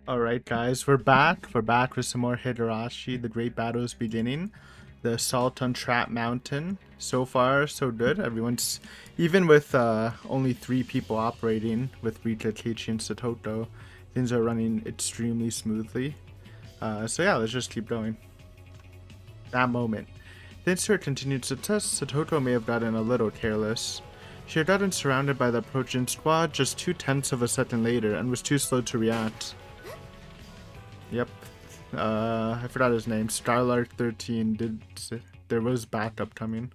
Alright guys, we're back. We're back with some more Higurashi. The great battle is beginning. The assault on Trap Mountain. So far, so good. Everyone's, even with only 3 people operating, with Rika, Keiichi, and Satoto, things are running extremely smoothly. So yeah, let's just keep going. That moment. Thanks to her continued success, Satoto may have gotten a little careless. She had gotten surrounded by the approaching squad just 0.2 of a second later and was too slow to react. Yep. I forgot his name. Starlark 13 there was backup coming.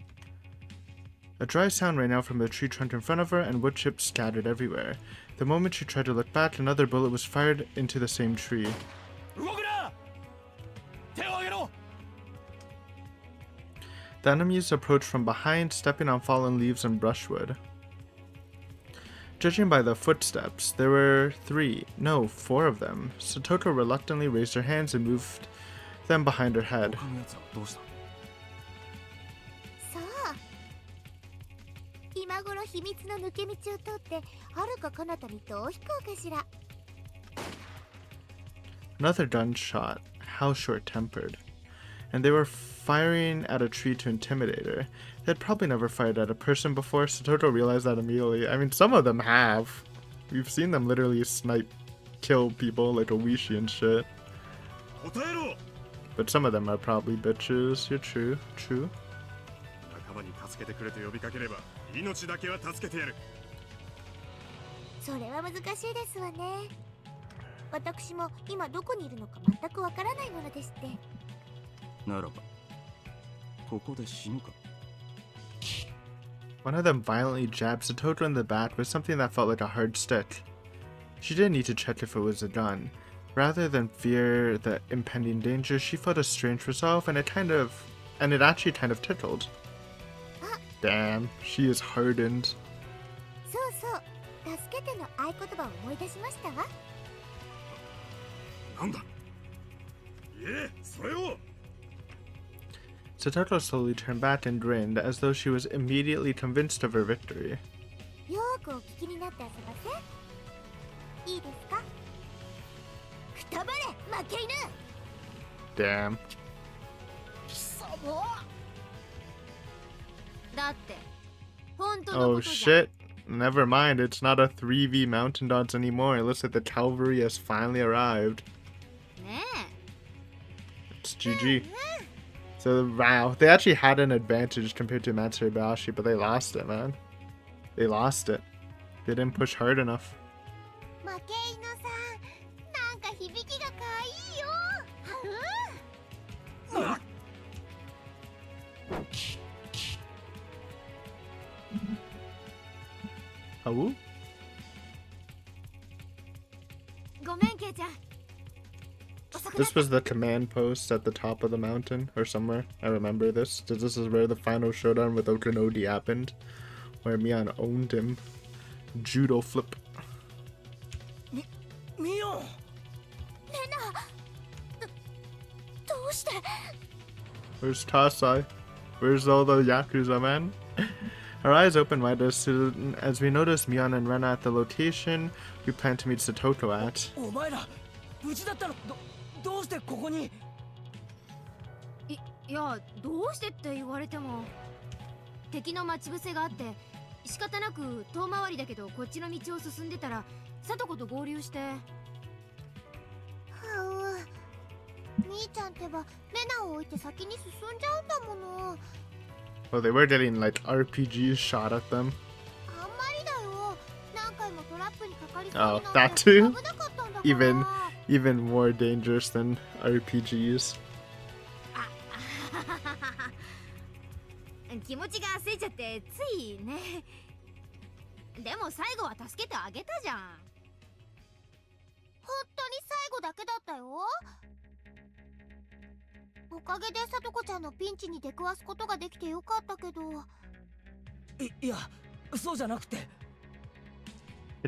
A dry sound rang out from the tree trunk in front of her and wood chips scattered everywhere. The moment she tried to look back, another bullet was fired into the same tree. The enemies approached from behind, stepping on fallen leaves and brushwood. Judging by the footsteps, there were 4 of them. Satoto reluctantly raised her hands and moved them behind her head. Another gunshot. How short-tempered. And they were firing at a tree to intimidate her. They had probably never fired at a person before. Satoto realized that immediately. I mean, some of them have. We've seen them literally snipe, kill people like Owishi and shit. But some of them are probably bitches. You're true. True. One of them violently jabbed Satoto in the back with something that felt like a hard stick. She didn't need to check if it was a gun. Rather than fear the impending danger, she felt a strange resolve, and it actually kind of tickled. Damn, she is hardened. Satoto slowly turned back and grinned, as though she was immediately convinced of her victory. Damn. Oh shit. Never mind, it's not a 3v Mountain Dogs anymore. It looks like the cavalry has finally arrived. It's GG. So wow, they actually had an advantage compared to Matsubashi, but they lost it, man. They lost it. They didn't push hard enough. Oh? This was the command post at the top of the mountain, or somewhere. I remember this, because this is where the final showdown with Okanodi happened, where Mion owned him. Judo flip. Mio! Where's Tasai? Where's all the Yakuza, man? Our eyes open wide as soon as we notice Mion and Rena at the location we plan to meet Satoto at. Well, they were getting like RPGs shot at them. Oh, that too? Even more dangerous than RPGs. I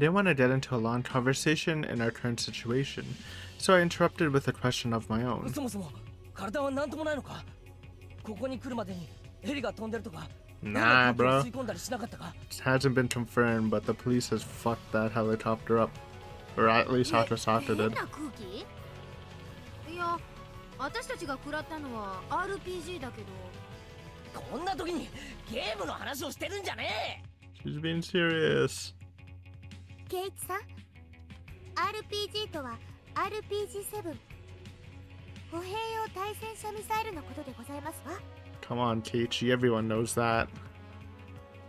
didn't want to get into a long conversation in our current situation, so I interrupted with a question of my own. Nah, bro. It hasn't been confirmed, but the police has fucked that helicopter up. Or at least Hatasaka did. いや、私たちが食らったのは RPG だけど。こんな時にゲームの話をしてるんじゃねえ。 She's being serious. ケイチさん、RPG とは RPG7 歩兵用対戦車ミサイルのことでございますわ。 Come on, Keiichi, everyone knows that.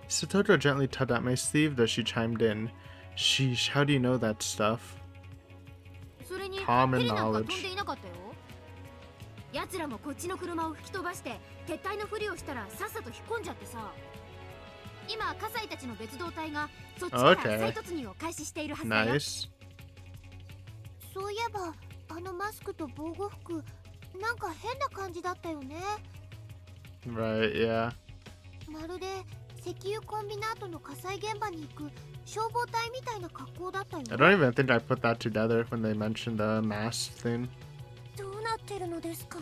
Satoto gently tugged at my sleeve, though she chimed in. Sheesh, how do you know that stuff? それに Common ヘリなんか飛ん knowledge. でいなかったよ。奴らもこっちの車を吹き飛ばして撤退のふりをしたらさっさと引っ込んじゃってさ。今葛西たちの別動隊がそっちから再突入を開始しているはずだよ。Nice. そういえばあのマスクと防護服なんか変な感じだったよね。 Right, yeah. まるで石油コンビナートの火災現場に行く消防隊みたいな格好だったよね。 I don't even think I put that together when they mentioned the mask thing. どうなってるのですか。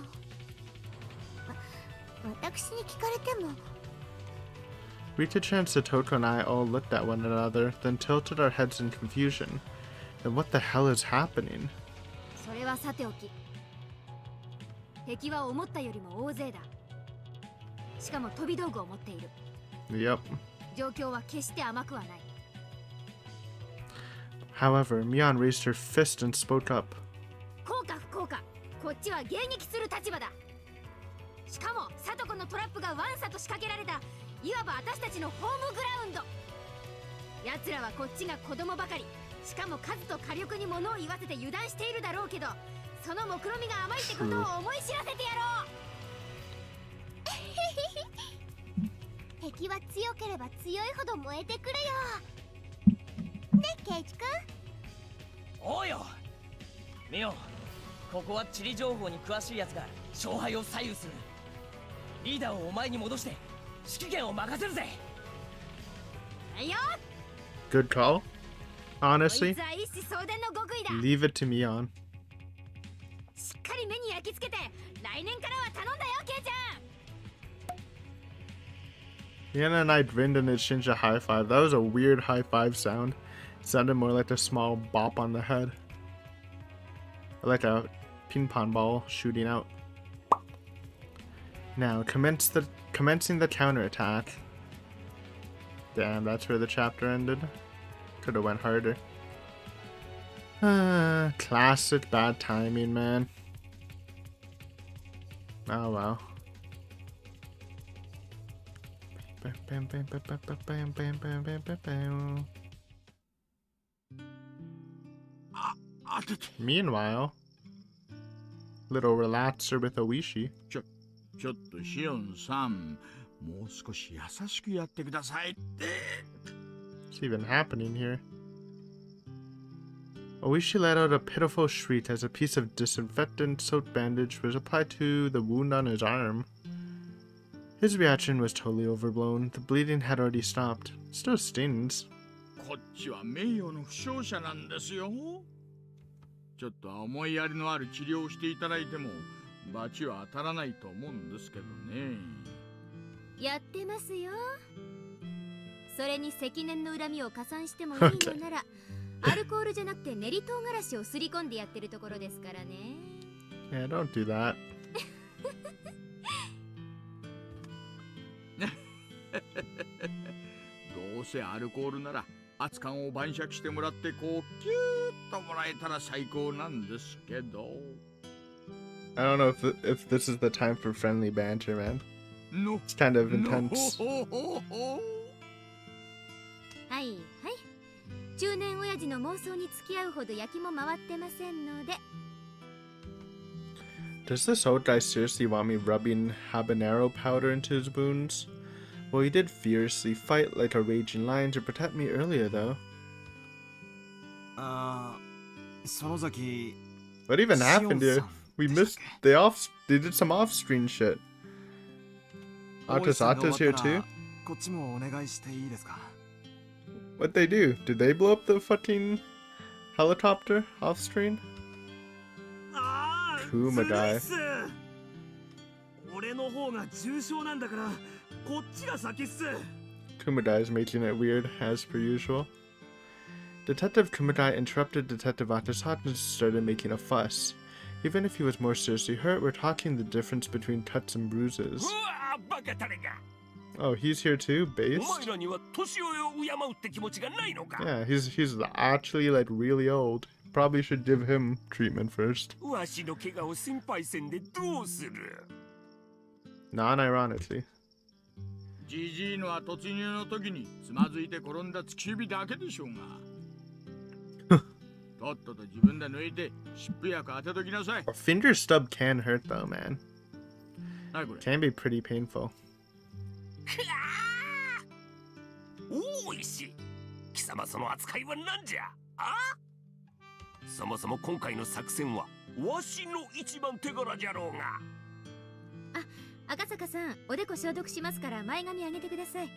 私に聞かれても。 Rita-chan, Satoto, and I all looked at one another, then tilted our heads in confusion. Then what the hell is happening? それはさておき、敵は思ったよりも大勢だ。しかも飛び道具を持っている。 Yep. 状況は決して甘くはない。 However, Mion raised her fist and spoke up. 効か不効か、こっちは迎撃する立場だ。しかもサトコのトラップがワンサと仕掛けられた、いわば私たちのホームグラウンド。奴らはこっちが子供ばかり、しかも数と火力に物を言わせて油断しているだろうけど、その目論みが甘いってことを思い知らせてやろう。敵は強ければ強いほど燃えてくるよ。ね、ケイチ君。おうよミオ、ここは地理情報に詳しいやつが勝敗を左右する。リーダーをお前に戻して指揮権を任せるぜ。はいよ。 Good call. こい Honestly, つは一子相伝の極意だ。 leave it to Mion. しっかり目に焼き付けて来年からは頼んだよ、ケイちゃん。 Yana and I grinned and exchanged a high five. That was a weird high five sound. It sounded more like a small bop on the head. Like a ping pong ball shooting out. Now, commencing the counterattack. Damn, that's where the chapter ended. Could have went harder. Classic bad timing, man. Oh well. Meanwhile, little relaxer with Oishi. ちょっとシオンさん、もう少し優しくやってくださいって。 What's even happening here? Oishi let out a pitiful shriek as a piece of disinfectant-soaked bandage was applied to the wound on his arm. His reaction was totally overblown. The bleeding had already stopped. Still stings. こっちは名誉の負傷者なんですよ。ちょっと思いやりのある治療をしていただいても罰は当たらないと思うんですけどね。やってますよ。それに積年の恨みを加算してもいいのならアルコールじゃなくて練り唐辛子をすり込んでやってるところですからね。Yeah, don't do that. どうせアルコールなら熱燗を晩酌してもらってこうキューッともらえたら最高なんですけど。 I don't know if this is the time for friendly banter, man. No, It's kind of intense. はいはい。中年親父の妄想に付き合うほど焼きも回ってませんので。 Does this old guy seriously want me rubbing habanero powder into his wounds? Well, he did fiercely fight like a raging lion to protect me earlier, though. 園崎 What even happened here? We missed they did some off-screen shit. Atasata's here too? こっちもお願いしていいですか。 What'd they do? Did they blow up the fucking helicopter off-screen? Kuma guy. 俺の方が重傷なんだからこっちが先っす。 Kumada is making it weird, as per usual. Detective Kumadai interrupted Detective Atasato and started making a fuss. Even if he was more seriously hurt, we're talking the difference between cuts and bruises. Oh, he's here too, based? Yeah, he's actually like really old. Probably should give him treatment first. Non-ironically. ジジイのは突入の時につまずいて転んだ突き指だけでしょうが。とっとと自分で抜いて湿布薬当てときなさい。A finger stub can hurt though, man. Can be pretty painful. 大石、貴様その扱いは何じゃ？あ？そもそも今回の作戦はわしの一番手柄じゃろうが。赤坂さん、おでこ消毒しますから前髪上げてください。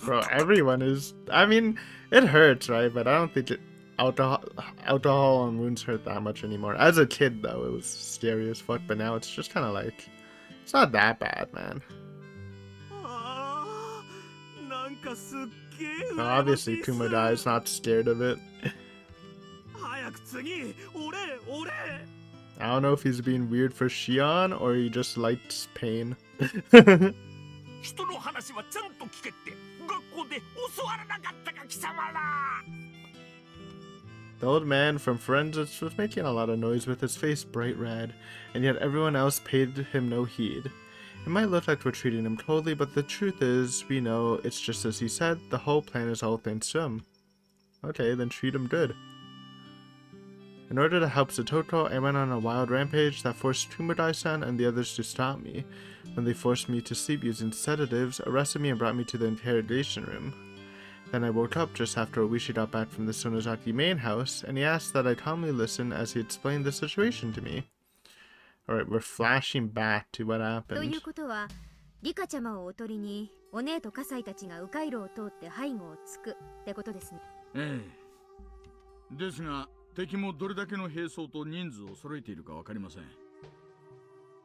Bro, everyone is. I mean, it hurts, right? But I don't think alcohol on wounds hurt that much anymore. As a kid, though, it was scary as fuck. But now it's just kind of like, it's not that bad, man. Obviously, Kumadai is not scared of it. I don't know if he's being weird for Shion or he just likes pain. The old man from Forensics was making a lot of noise with his face bright red, and yet everyone else paid him no heed. It might look like we're treating him coldly, but the truth is, we know it's just as he said, the whole plan is all thanks to him. Okay, then treat him good. In order to help Satoto, I went on a wild rampage that forced Kumadai-san and the others to stop me. When they forced me to sleep using sedatives, arrested me and brought me to the interrogation room. Then I woke up just after Oishi got back from the Sonozaki main house, and he asked that I calmly listen as he explained the situation to me. Alright, we're flashing back to what happened. ということは、リカちゃまをおとりに、お姉と葛西たちが迂回路を通って背後をつくってことですね。ええ。ですが、敵もどれだけの兵装と人数を揃えているかわかりません。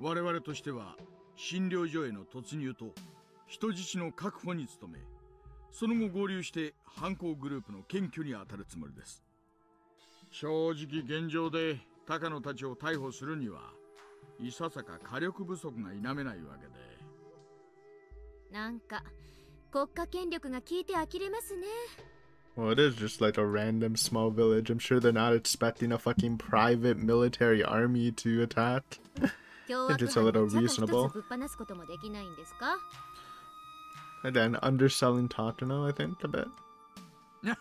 我々としては、診療所への突入と人質の確保に努め、その後合流して犯行グループの検挙に当たるつもりです。正直現状で高野たちを逮捕するにはいささか火力不足が否めないわけで。なんか国家権力が効いて呆れますね。Well, it is just like a random small village. I'm sure they're not expecting a fucking private military army to attack. I think it's a little reasonable. And then underselling Tatano, I think, a bit. Yeah,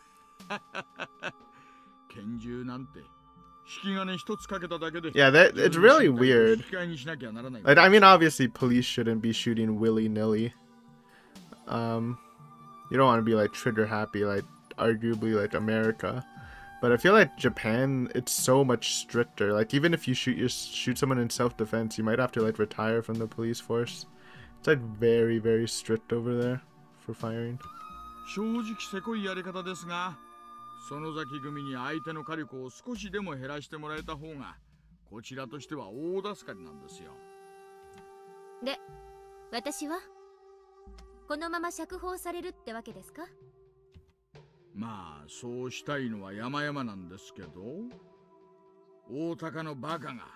it's really weird. Like, I mean, obviously, police shouldn't be shooting willy-nilly. You don't want to be, like, trigger-happy, like, arguably, like, America. But I feel like Japan, it's so much stricter. Like, even if you shoot someone in self-defense, you might have to, like, retire from the police force. It's, like, very, very strict over there for firing. 正直せこいやり方ですが、園崎組に相手の火力を少しでも減らしてもらえた方が、こちらとしては大助かりなんですよ。で、私はこのまま釈放されるってわけですか？まあ、そうしたいのは山々なんですけど、大高のバカが、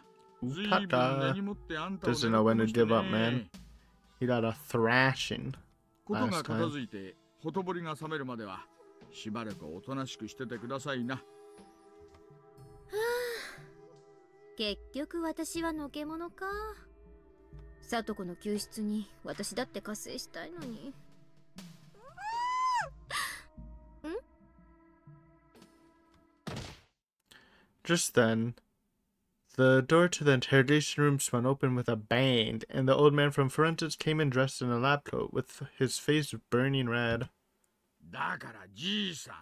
ずいぶん根に持ってあんたを狙ってましたね。He got a thrashing. ことが片付いて、ほとぼりが冷めるまでは、しばらくおとなしくしててくださいな。はあ、結局私はのけ者か。聡子の救出に私だって加勢したいのに。Just then, the door to the interrogation room swung open with a bang, and the old man from Forensics came in dressed in a lab coat with his face burning red. だからじいさん。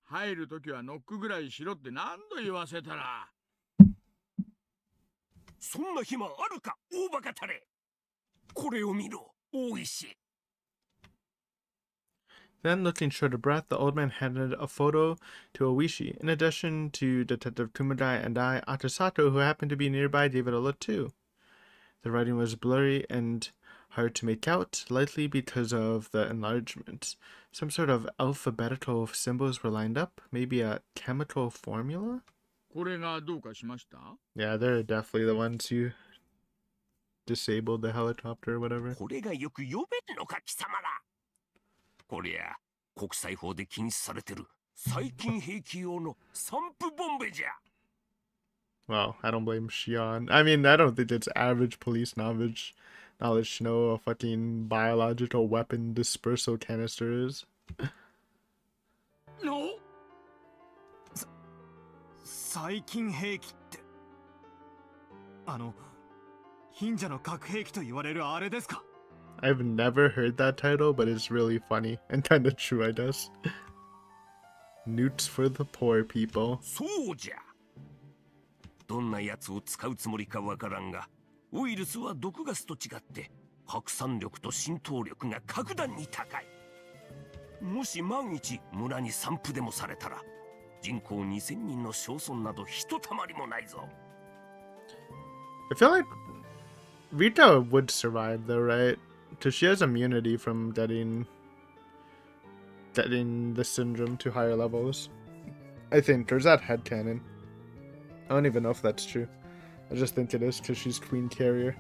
入るときはノックぐらいしろって何度言わせたら。そんな暇あるか、大バカたれ。これを見ろ、大石。Then, looking short of breath, the old man handed a photo to Oishi. In addition to Detective Kumadai and I, Atasato, who happened to be nearby, gave it a look too. The writing was blurry and Hard to make out, likely because of the enlargement. Some sort of alphabetical symbols were lined up. Maybe a chemical formula? これがどうかしました？ Yeah, they're definitely the ones who disabled the helicopter or whatever. これがよく読めるのか貴様ら。こりゃ国際法で禁止されてる細菌兵器用の散布ボンベじゃ。 Well, I don't blame Shion. I mean, I don't think it's average police knowledge to know a fucking biological weapon dispersal canister is. No! 細菌兵器って、貧者の核兵器と言われるあれですか？ I've never heard that title, but it's really funny and kind of true, I guess. Newts for the poor people. そうじゃ。どんなやつを使うつもりかわからんが、ウイルスは毒ガスと違って拡散力と浸透力が格段に高い。もし万一村に散布でもされたら、人口2000人の町村などひとたまりもないぞ。 I feel like Rita would survive though, right? Because she has immunity from getting the syndrome to higher levels. I think. Or is that headcanon? I don't even know if that's true. I just think it is because she's Queen Carrier.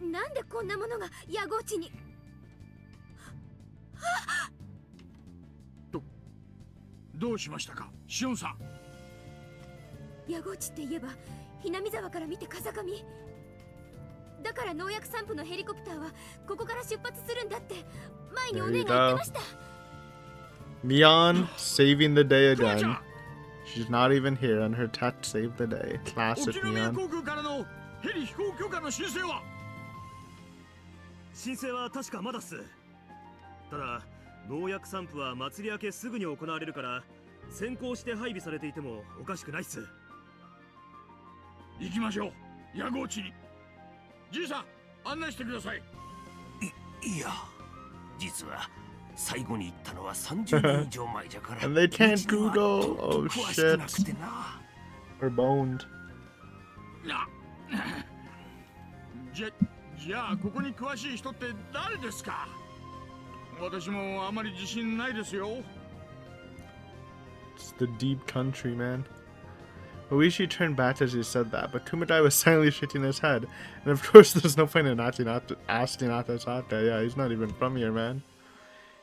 なんでこんなものが野号地に。どうしましたか、シオンさん。野号地って言えばひなみ沢から見て風上だから農薬散布のヘリコプターはここから出発するんだって前にお姉が言ってました。 Mion saving the day again. She's not even here and her tech saved the day. Classic 沖宮 Mion. 航空からのヘリ飛行許可の申請は？申請は確かまだっす。ただ農薬散布は祭り明けすぐに行われるから先行して配備されていてもおかしくないっす。行きましょう、野号地に。じいさん、案内してください。いや、実は最後に行ったのは30年以上前じゃから。 And they can't Google. Oh shit. We're boned. じゃあここに詳しい人って誰ですか？私もあまり自信ないですよ。 It's the deep country, man. Oishi turned back as he said that, but Kumadai was silently shaking his head. And of course, there's no point in asking Atasaka. Yeah, he's not even from here, man.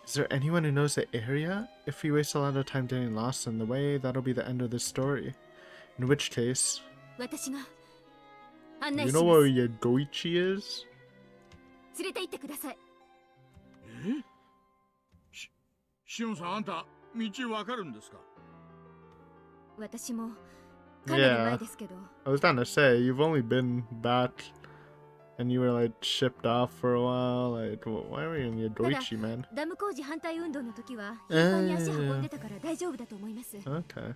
Is there anyone who knows the area? If we waste a lot of time getting lost in the way, that'll be the end of this story. In which case... 私が案内 You しま know す。 where Yagoichi is? 連れて行ってください。シオンさん、あんた道わかるんですか？私もかなり前ですけど。I was trying to say, you've only been back and you were like shipped off for a while. Like, why were you in Yagoichi, man? ダム工事反対運動の時は頻繁に足運んでたから大丈夫だと思います。Okay.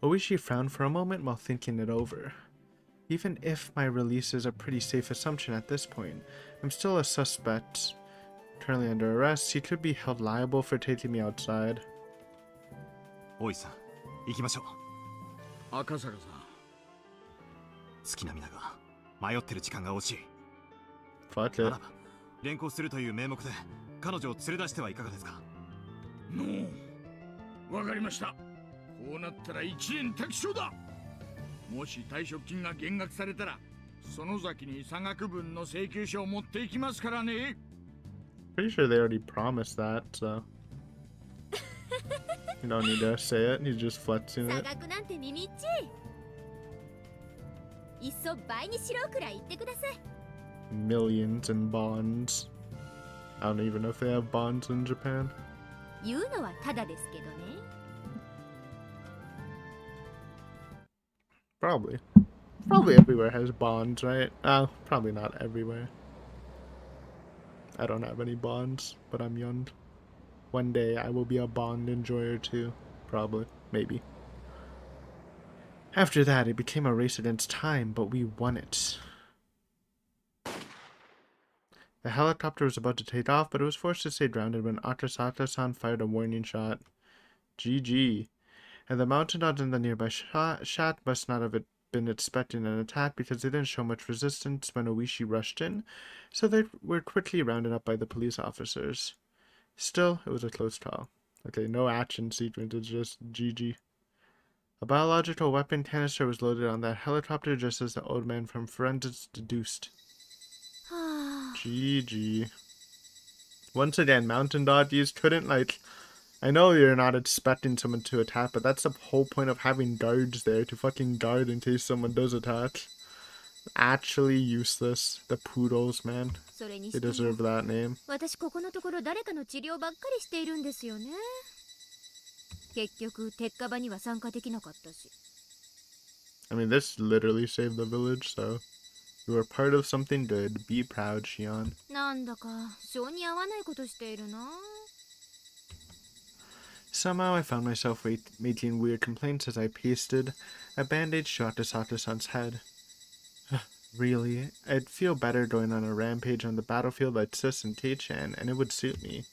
Oishi frowned for a moment while thinking it over. Even if my release is a pretty safe assumption at this point, I'm still a suspect. Currently under arrest, he could be held liable for taking me outside. おいさん、行きましょう。赤坂さん。好きな皆が迷ってる時間が惜しい。 Fuck な it. らば、連行するという名目で彼女を連れ出してはいかがですか？わかりました。こうなったら1円卓上だ。もし退職金が減額されたら、園崎に差額分の請求書を持っていきますからね。Pretty sure they already promised that, so you don't need to say it. He's just flexing 差 it. 額なんて耳っちい。いっそ倍にしろくらい言ってください。Millions in bonds. I don't even know if they have bonds in Japan. 言うのはただですけどね。Probably. Probably everywhere has bonds, right? Probably not everywhere. I don't have any bonds, but I'm young. One day I will be a bond enjoyer too. Probably. Maybe. After that, it became a race against time, but we won it. The helicopter was about to take off, but it was forced to stay grounded when Akasaka-san fired a warning shot. GG. And the mountain out in the nearby shot must not have been expecting an attack because they didn't show much resistance when Oishi rushed in, so they were quickly rounded up by the police officers. Still, it was a close call. Okay, no action sequence, it's just GG. A biological weapon canister was loaded on that helicopter just as the old man from forensics deduced. GG. Once again, mountain dodgies couldn't, like... I know you're not expecting someone to attack, but that's the whole point of having guards there, to fucking guard in case someone does attack. Actually useless. The Poodles, man. They deserve that name. I mean, this literally saved the village, so you were part of something good. Be proud, Shion. Somehow I found myself making weird complaints as I pasted a bandage to Atasato-san's head. Really, I'd feel better going on a rampage on the battlefield like Sis and Kei-chan, and it would suit me.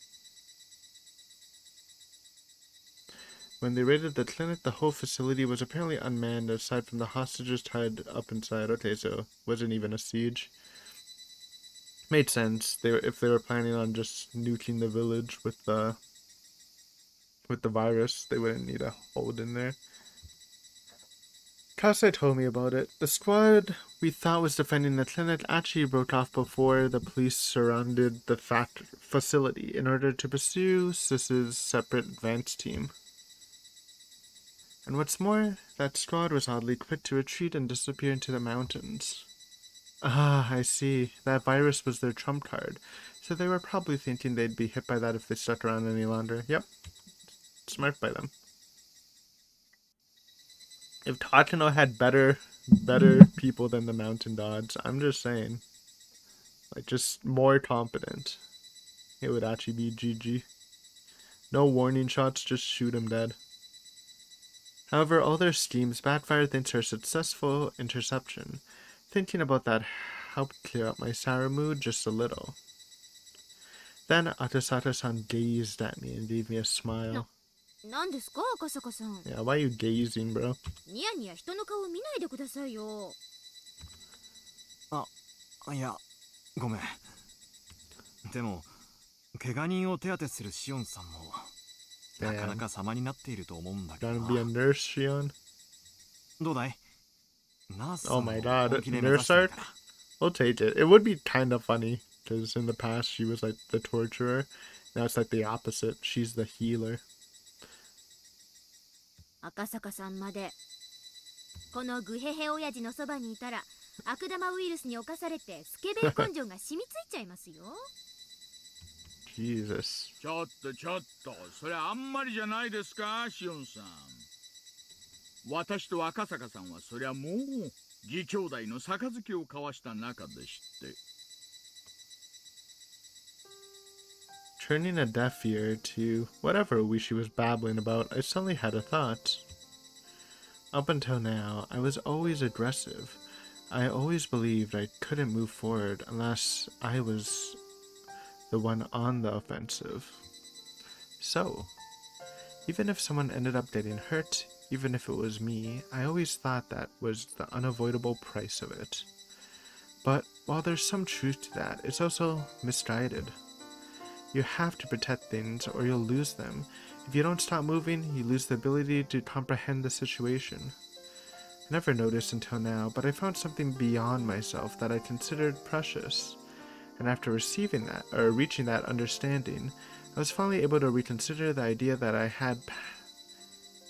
When they raided the clinic, the whole facility was apparently unmanned aside from the hostages tied up inside. Okay, so it wasn't even a siege. Made sense. If they were planning on just nuking the village with the virus, they wouldn't need a hold in there. Kasai told me about it. The squad we thought was defending the clinic actually broke off before the police surrounded the facility in order to pursue Sis's separate advance team. And what's more, that squad was oddly quick to retreat and disappear into the mountains. Ah, I see. That virus was their trump card, so they were probably thinking they'd be hit by that if they stuck around any longer. Yep. Smart by them. If Takano had better people than the Mountain Dodge, I'm just saying, like, just more competent, it would actually be GG. No warning shots, just shoot him dead. However, all their schemes backfired thanks to our successful interception. Thinking about that helped clear up my sour mood just a little. Then Atasato-san gazed at me and gave me a smile. No. Yeah, why are you gazing, bro? Gonna be a nurse, Shion? Oh my god, nurse art? We'll take it. It would be kind of funny, because in the past she was like the torturer. Now it's like the opposite. She's the healer. 赤坂さんまでこのグヘヘ親父のそばにいたら悪玉ウイルスに侵されてスケベ根性が染みついちゃいますよ。Jesus. ちょっと、それあんまりじゃないですか、シオンさん。私と赤坂さんはそりゃもう義兄弟の杯を交わした仲でして。Turning a deaf ear to whatever Oishi was babbling about, I suddenly had a thought. Up until now, I was always aggressive. I always believed I couldn't move forward unless I was the one on the offensive. So, even if someone ended up getting hurt, even if it was me, I always thought that was the unavoidable price of it. But while there's some truth to that, it's also misguided. You have to protect things or you'll lose them. If you don't stop moving, you lose the ability to comprehend the situation. I never noticed until now, but I found something beyond myself that I considered precious. And after receiving that, or reaching that understanding, I was finally able to reconsider the idea that I had...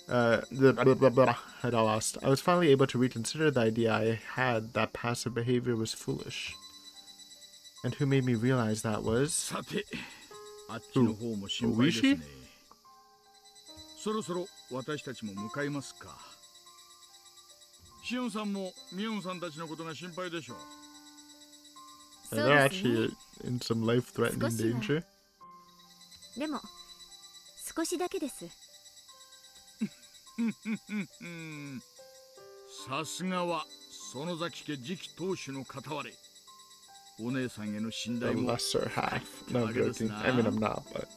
I got lost. I was finally able to reconsider the idea I had that passive behavior was foolish. And who made me realize that was... あっちの方も心配ですね。そろそろ私たちも向かいますか。シオンさんもミオンさんたちのことが心配でしょう。They're actually in some life-threatening danger. でも少しだけです。さすがは園崎家次期当主の片割れ。お姉さんへの信頼 The も lesser half. No, I'm joking. I mean, I'm not, but...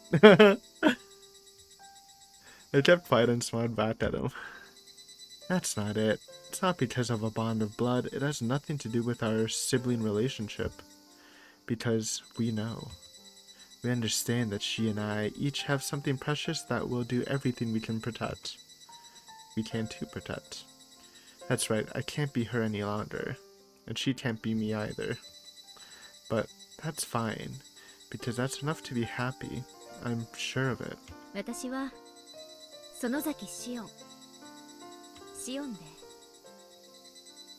I kept fighting smart back at him. That's not it. It's not because of a bond of blood. It has nothing to do with our sibling relationship. Because we know. We understand that she and I each have something precious that will do everything we can protect. We can too protect. That's right, I can't be her any longer. And she can't be me either. But that's fine. Because that's enough to be happy. I'm sure of it. 私は園崎シオン。シオンで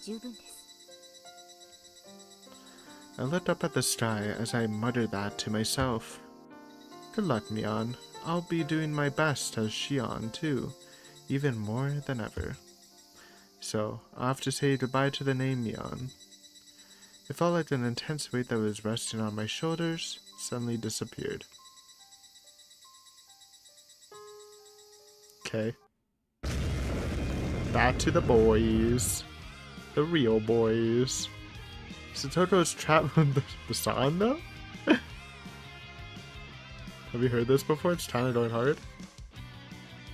十分です。 I looked up at the sky as I muttered that to myself. Good luck, Mion. I'll be doing my best as Shion, too. Even more than ever. So, I'll have to say goodbye to the name Mion. It felt like an intense weight that was resting on my shoulders suddenly disappeared. Okay. Back to the boys. The real boys. Satoto's trapped on the song, though? Have you heard this before? It's kind of going hard.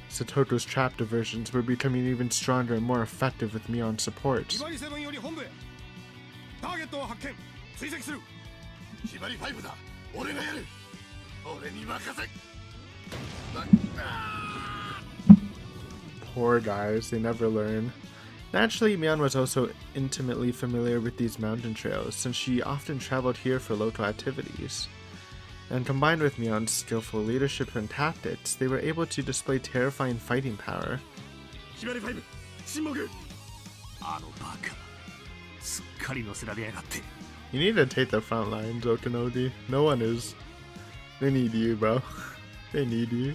Satoto's trap diversions were becoming even stronger and more effective with Mion's support. Poor guys, they never learn. Naturally, Mion was also intimately familiar with these mountain trails, since she often traveled here for local activities. And combined with Mion's skillful leadership and tactics, they were able to display terrifying fighting power. You need to take the front lines, Okanodi. No one is. They need you, bro. They need you.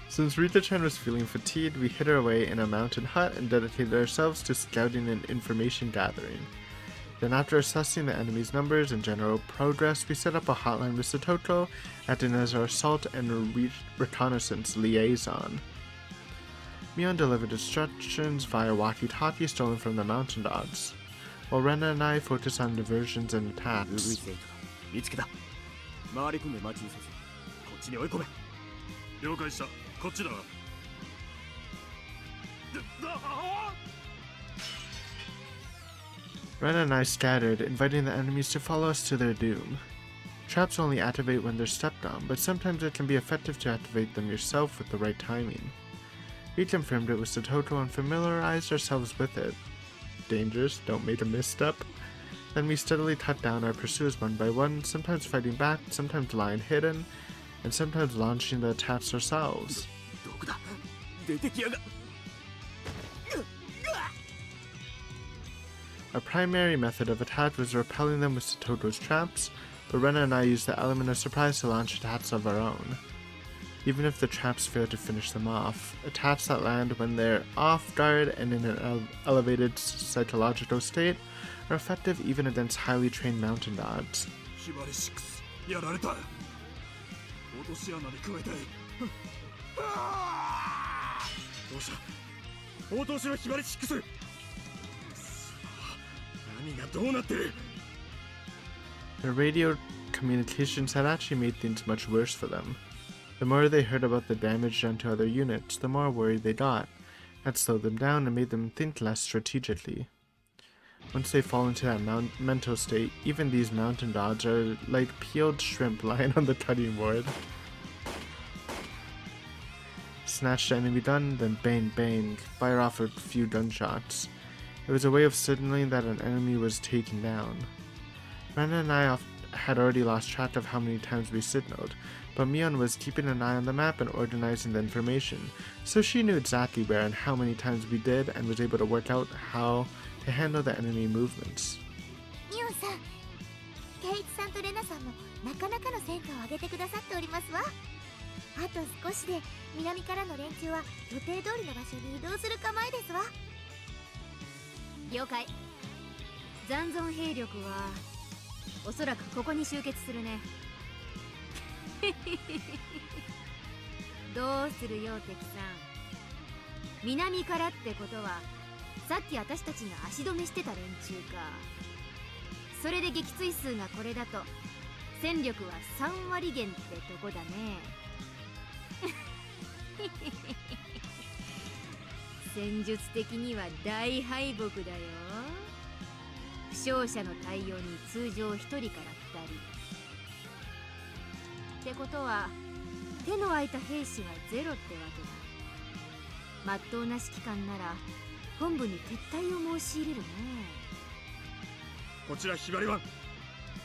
Since Rita-chan was feeling fatigued, we hid our way in a mountain hut and dedicated ourselves to scouting and information gathering. Then after assessing the enemy's numbers and general progress, we set up a hotline with Satoto, acting as our assault and reconnaissance liaison. Mion delivered instructions via walkie-talkie stolen from the mountain dogs, while Rena and I focused on diversions and attacks. Ren and I scattered, inviting the enemies to follow us to their doom. Traps only activate when they're stepped on, but sometimes it can be effective to activate them yourself with the right timing. We confirmed it with Satoto and familiarized ourselves with it. Dangerous, don't make a misstep. Then we steadily cut down our pursuers one by one, sometimes fighting back, sometimes lying hidden, and sometimes launching the attacks ourselves. Our primary method of attack was repelling them with Satoto's traps, but Rena and I used the element of surprise to launch attacks of our own. Even if the traps fail to finish them off, attacks that land when they're off guard and in an elevated psychological state are effective even against highly trained mountain dogs. The radio communications had actually made things much worse for them. The more they heard about the damage done to other units, the more worried they got. That slowed them down and made them think less strategically. Once they fall into that mental state, even these mountain dogs are like peeled shrimp lying on the cutting board. Snatch the enemy gun, then bang bang, fire off a few gunshots. It was a way of signaling that an enemy was taken down. Rena and I had already lost track of how many times we signaled, but Mion was keeping an eye on the map and organizing the information, so she knew exactly where and how many times we did and was able to work out how to handle the enemy movements. Mion-san, Keiichi-sanとレナさんもなかなかの戦果を上げてくださっておりますわ。あと少しで南からの連中は予定通りの場所に移動する構えですわ。了解。残存兵力はおそらくここに集結するね。どうするよ敵さん。南からってことはさっき私たちが足止めしてた連中か。それで撃墜数がこれだと戦力は3割減ってとこだね。戦術的には大敗北だよ。負傷者の対応に通常1人から2人ってことは手の空いた兵士はゼロってわけだ。まっとうな指揮官なら本部に撤退を申し入れるね。こちらひばり湾、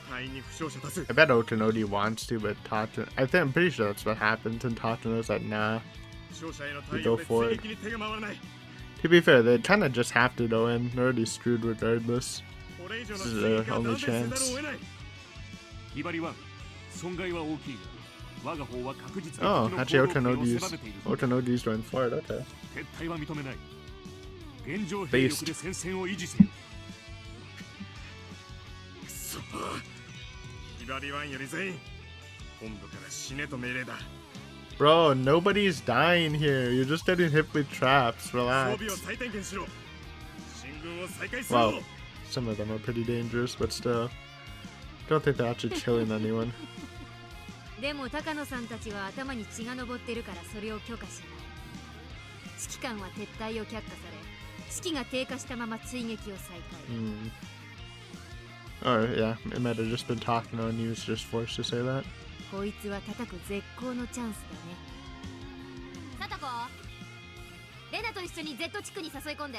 隊員に負傷者多数。 I bet Otonodi wants to, but I'm pretty sure that's what happens, and Tatsuno's like, nah. 負傷者への対 Go 応で for 追 it. 撃に手が回らない。 To be fair, they kind of just have to go in. They're already screwed regardless. これ以上の This is 追 their 撃は only 断念せざるを chance. 得ない。ひばりは損害は大きいが、我が方は確実に Oh, 敵の actually 行動権を狭めているぞ。 Otonodi's going for it, okay. 撤退は認めない。現状兵力で戦線を維持せよ。くそ、ひばり湾より全員本部から死ねと命令だ。 Bro, nobody's dying here. You're just getting hit with traps. 装 Relax. 備を再点検しろ。進軍を再開するぞ。 Wow. Some of them are pretty dangerous, but still. Don't think they're actually killing anyone. でも高野さんたちは頭に血が上ってるからそれを許可しない。指揮官は撤退を却下され、士気が低下したまま追撃を再開。Oh, yeah. It might have just been talking on you. He was just forced to say that. こいつは叩く絶好のチャンスだね。さとこ、レナと一緒に Z 地区に誘い込んで。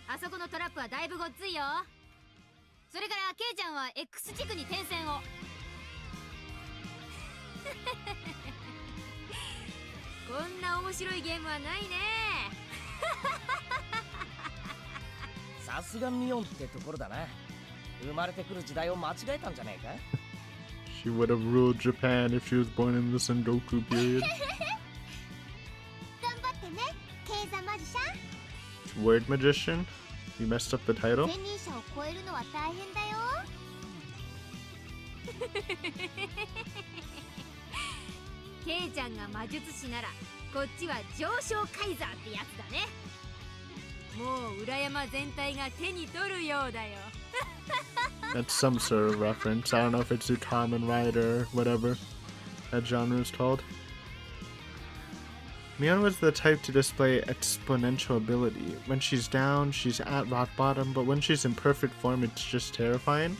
あそこのトラップはだいぶごっついよ。それからケイちゃんは X 地区に転戦を。こんな面白いゲームはないね。さすがミオンってところだな。生まれてくる時代を間違えたんじゃねえか。 She would have ruled Japan if she was born in the Sengoku period. 頑張ってね、ケイザマジシャン。 Word magician? You messed up the title? 前任者を超えるのは大変だよ。ケイちゃんが魔術師ならこっちは上昇カイザーってやつだね。もう裏山全体が手に取るようだよ。That's some sort of reference. I don't know if it's a Kamen Rider or whatever that genre is called. Mion was the type to display exponential ability. When she's down, she's at rock bottom, but when she's in perfect form, it's just terrifying.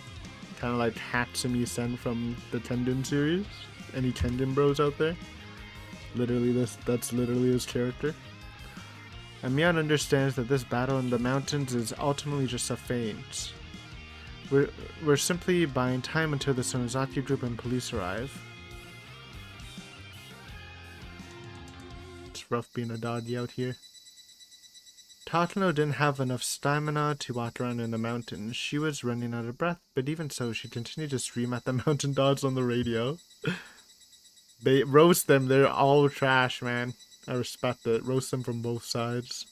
Kind of like Hatsumi Sen from the Tendon series. Any Tendon bros out there? Literally, that's literally his character. And Mion understands that this battle in the mountains is ultimately just a feint. We're simply buying time until the Sonozaki group and police arrive. It's rough being a doggy out here. Tatano didn't have enough stamina to walk around in the mountains. She was running out of breath, but even so, she continued to scream at the mountain dogs on the radio. They roast them, they're all trash, man. I respect it. Roast them from both sides.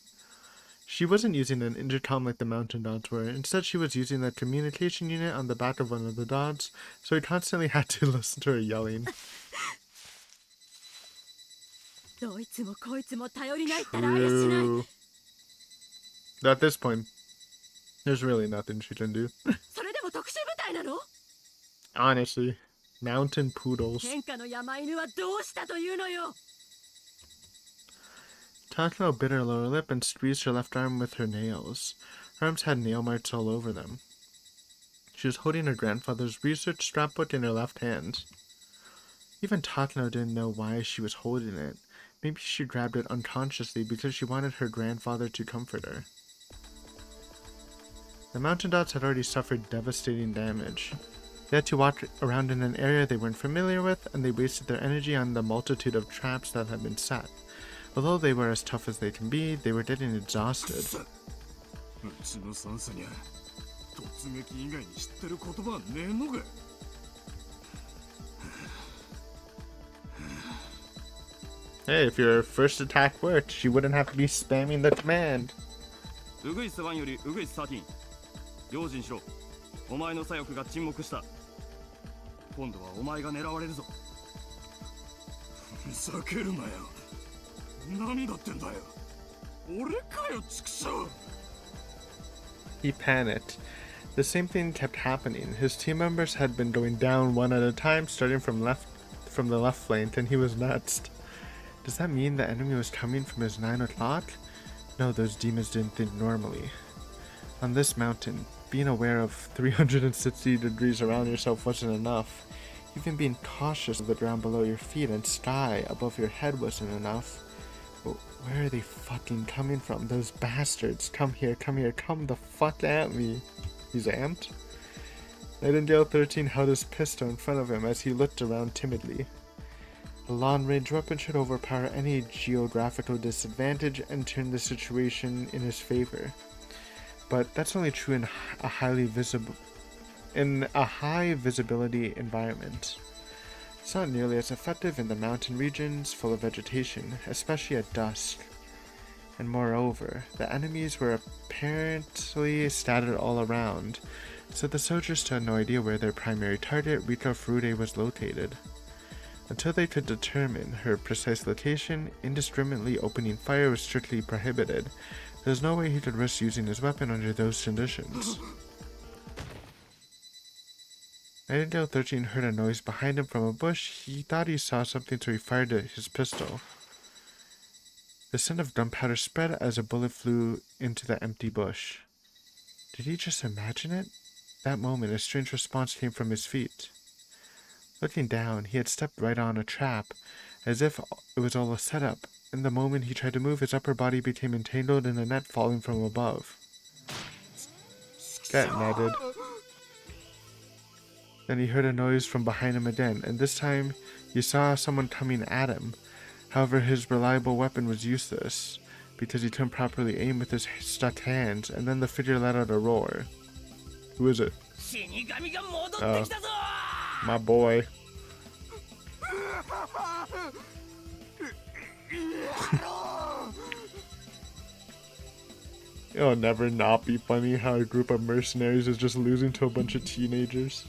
She wasn't using an intercom like the mountain dogs were. Instead, she was using the communication unit on the back of one of the dogs, so he constantly had to listen to her yelling. True. At this point, there's really nothing she can do. Honestly, mountain poodles. Takano bit her lower lip and squeezed her left arm with her nails. Her arms had nail marks all over them. She was holding her grandfather's research scrapbook in her left hand. Even Takano didn't know why she was holding it. Maybe she grabbed it unconsciously because she wanted her grandfather to comfort her. The mountain dogs had already suffered devastating damage. They had to walk around in an area they weren't familiar with, and they wasted their energy on the multitude of traps that had been set. Although they were as tough as they can be, they were getting exhausted. Hey, if your first attack worked, you wouldn't have to be spamming the command. 用心しろ。お前の左翼が沈黙した。今度はお前が狙われるぞ。ふざけるなよ。なんだってんだよ。俺かよ、畜生。He panicked. The same thing kept happening. His team members had been going down one at a time, starting from the left flank, and he was next. Does that mean the enemy was coming from his 9 o'clock? No, those demons didn't think normally. On this mountain, being aware of 360 degrees around yourself wasn't enough. Even being cautious of the ground below your feet and sky above your head wasn't enough. But where are they fucking coming from? Those bastards. Come here, come the fuck at me. He's amped? Nightingale 13 held his pistol in front of him as he looked around timidly. A long-range weapon should overpower any geographical disadvantage and turn the situation in his favor. But that's only true in a high visibility environment. It's not nearly as effective in the mountain regions full of vegetation, especially at dusk. And moreover, the enemies were apparently scattered all around, so the soldiers still had no idea where their primary target, Rika Furude, was located. Until they could determine her precise location, indiscriminately opening fire was strictly prohibited. There was no way he could risk using his weapon under those conditions. Nightingale 13 heard a noise behind him from a bush. He thought he saw something, so he fired his pistol. The scent of gunpowder spread as a bullet flew into the empty bush. Did he just imagine it? That moment, a strange response came from his feet. Looking down, he had stepped right on a trap, as if it was all a setup. In the moment he tried to move, his upper body became entangled in a net falling from above. Get netted. Then he heard a noise from behind him again, and this time he saw someone coming at him. However, his reliable weapon was useless, because he couldn't properly aim with his stuck hands, and then the figure let out a roar. Who is it? My boy. It'll never not be funny how a group of mercenaries is just losing to a bunch of teenagers.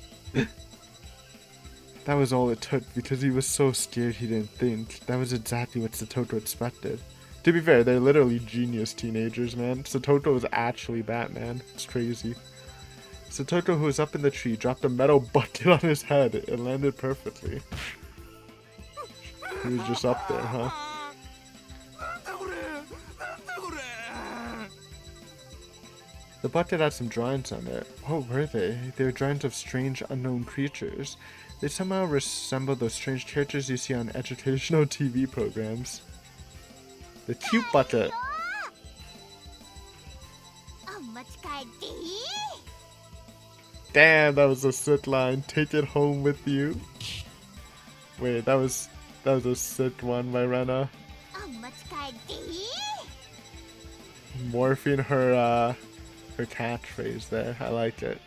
That was all it took, because he was so scared he didn't think. That was exactly what Satoto expected. To be fair, they're literally genius teenagers, man. Satoto is actually Batman. It's crazy. Satoto, who was up in the tree, dropped a metal bucket on his head. It landed perfectly. He was just up there, huh? The bucket had some drawings on it. What were they? They were drawings of strange, unknown creatures. They somehow resembled those strange characters you see on educational TV programs. The cute bucket. Damn, that was a sick line. Take it home with you. Wait, that was a sick one by Rena. Morphing her catchphrase there. I like it.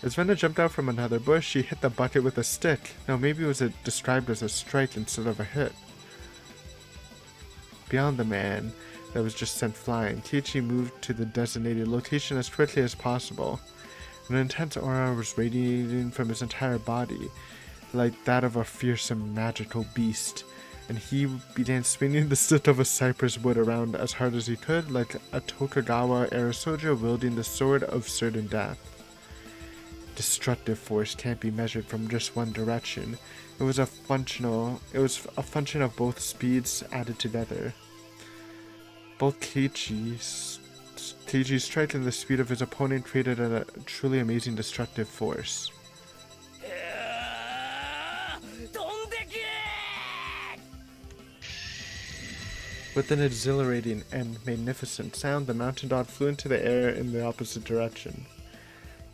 As Rena jumped out from another bush, she hit the bucket with a stick. No, maybe it was described as a strike instead of a hit. Beyond the man that was just sent flying, Kiichi moved to the designated location as quickly as possible. An intense aura was radiating from his entire body, like that of a fearsome magical beast, and he began swinging the stick of a cypress wood around as hard as he could, like a Tokugawa-era soldier wielding the sword of certain death. Destructive force can't be measured from just one direction. It was a function of both speeds added together. Both Kiichi's strike and the speed of his opponent created a truly amazing destructive force. With an exhilarating and magnificent sound, the mountain dog flew into the air in the opposite direction.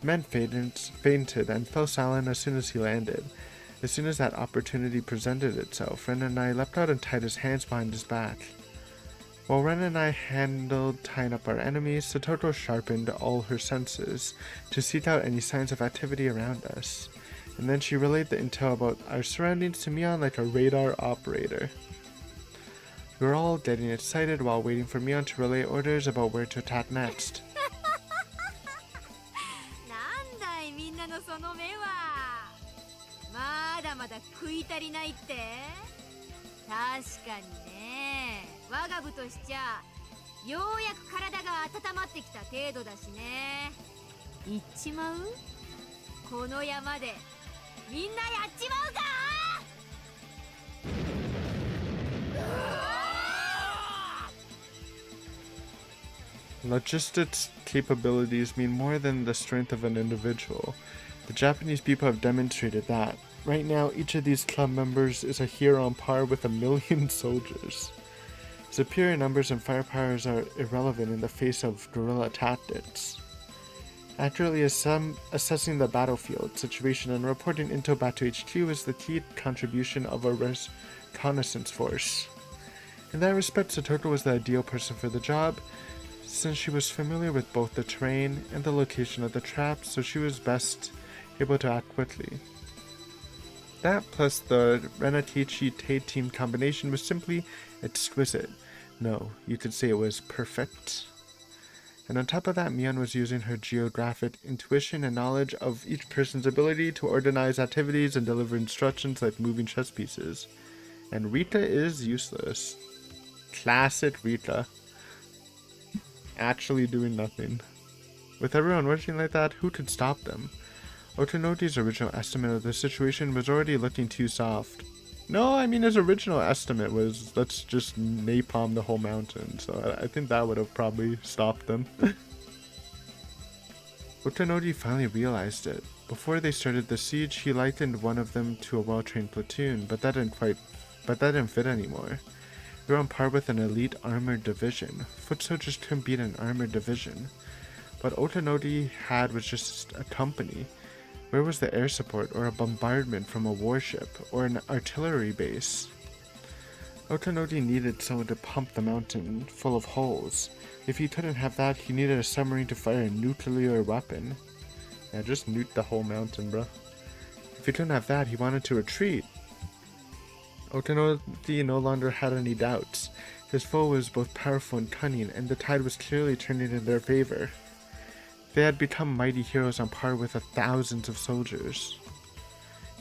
Men fainted and fell silent as soon as he landed. As soon as that opportunity presented itself, Ren and I leapt out and tied his hands behind his back. While Ren and I handled tying up our enemies, Satoto sharpened all her senses to seek out any signs of activity around us, and then she relayed the intel about our surroundings to Mion like a radar operator. We were all getting excited while waiting for Mion to relay orders about where to attack next. Logistics capabilities mean more than the strength of an individual. The Japanese people have demonstrated that. Right now, each of these club members is a hero on par with 1,000,000 soldiers. Superior numbers and firepowers are irrelevant in the face of guerrilla tactics. Accurately assessing the battlefield situation and reporting intel back to HQ is the key contribution of a reconnaissance force. In that respect, Satoru was the ideal person for the job, since she was familiar with both the terrain and the location of the traps, so she was best able to act quickly. That plus the Renatichi-Tate team combination was simply exquisite. No, you could say it was perfect. And on top of that, Mion was using her geographic intuition and knowledge of each person's ability to organize activities and deliver instructions like moving chess pieces. And Rita is useless. Classic Rita. Actually doing nothing. With everyone working like that, who could stop them? Otonoti's original estimate of the situation was already looking too soft. No, I mean his original estimate was, let's just napalm the whole mountain, so I think that would have probably stopped them. Otonoti finally realized it. Before they started the siege, he likened one of them to a well-trained platoon, but that didn't fit anymore. They were on par with an elite armored division. Foot soldiers couldn't beat an armored division. What Otonoti had was just a company. Where was the air support or a bombardment from a warship or an artillery base? Otonoti needed someone to pump the mountain full of holes. If he couldn't have that, he needed a submarine to fire a nuclear weapon. Yeah, just nuke the whole mountain, bro. If he couldn't have that, he wanted to retreat. Otonoti no longer had any doubts. His foe was both powerful and cunning, and the tide was clearly turning in their favor. They had become mighty heroes on par with thousands of soldiers.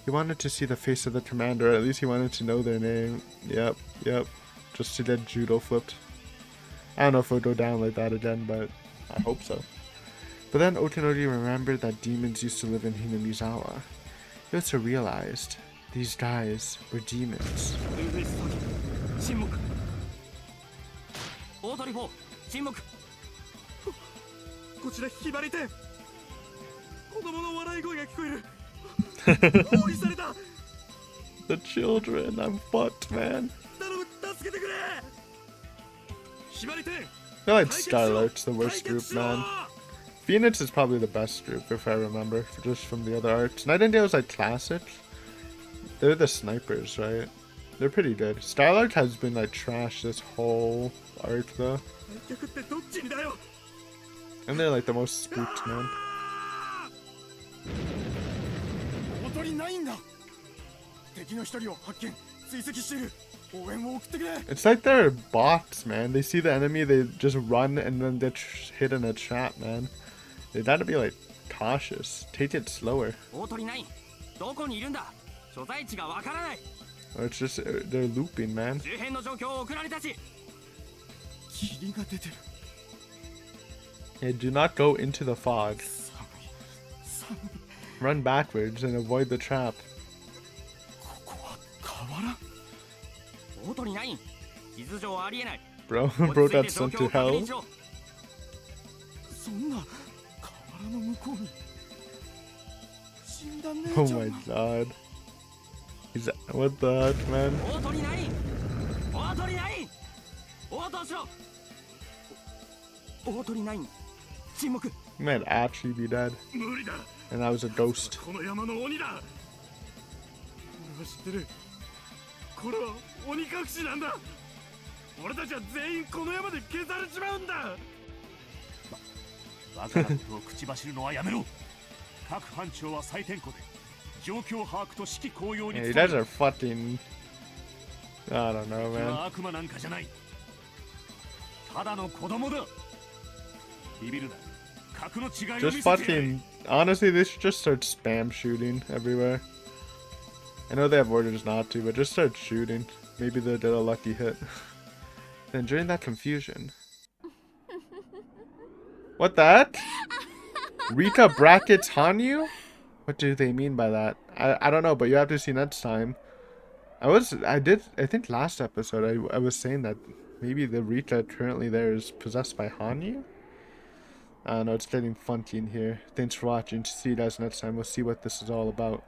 He wanted to see the face of the commander, or at least he wanted to know their name. Yep. Just to get judo flipped. I don't know if it'll go down like that again, but I hope so. But then Otonori remembered that demons used to live in Hinamizawa. He also realized these guys were demons. こちらひばり店子供の笑い声が聞こえる包囲された The children, I'm fucked, man. 頼む助けてくれひばり店 I feel like Starlight's the worst group, man. Phoenix is probably the best group, if I remember, just from the other arcs. Nightingale's like classic. They're the snipers, right? They're pretty good. Starlight has been like trash this whole arc, though. And they're like the most spooked, man. It's like they're bots, man. They see the enemy, they just run, and then they're hit in a trap, man. They gotta be like cautious. Take it slower. Or it's just they're looping, man. Yeah, do not go into the fog. Run backwards and avoid the trap. Bro got sent to hell. Oh my god. What the heck, man? He might actually be dead. And I was a ghost. Yeah, you guys are fucking... I don't know, man. Just fucking... Honestly, they should just start spam shooting everywhere. I know they have orders not to, but just start shooting. Maybe they'll get a lucky hit. Then during that confusion... What the heck? Rika brackets Hanyu? What do they mean by that? I don't know, but you have to see next time. I think last episode I was saying that maybe the Rika currently there is possessed by Hanyu? I don't know, it's getting funky in here. Thanks for watching. See you guys next time. We'll see what this is all about.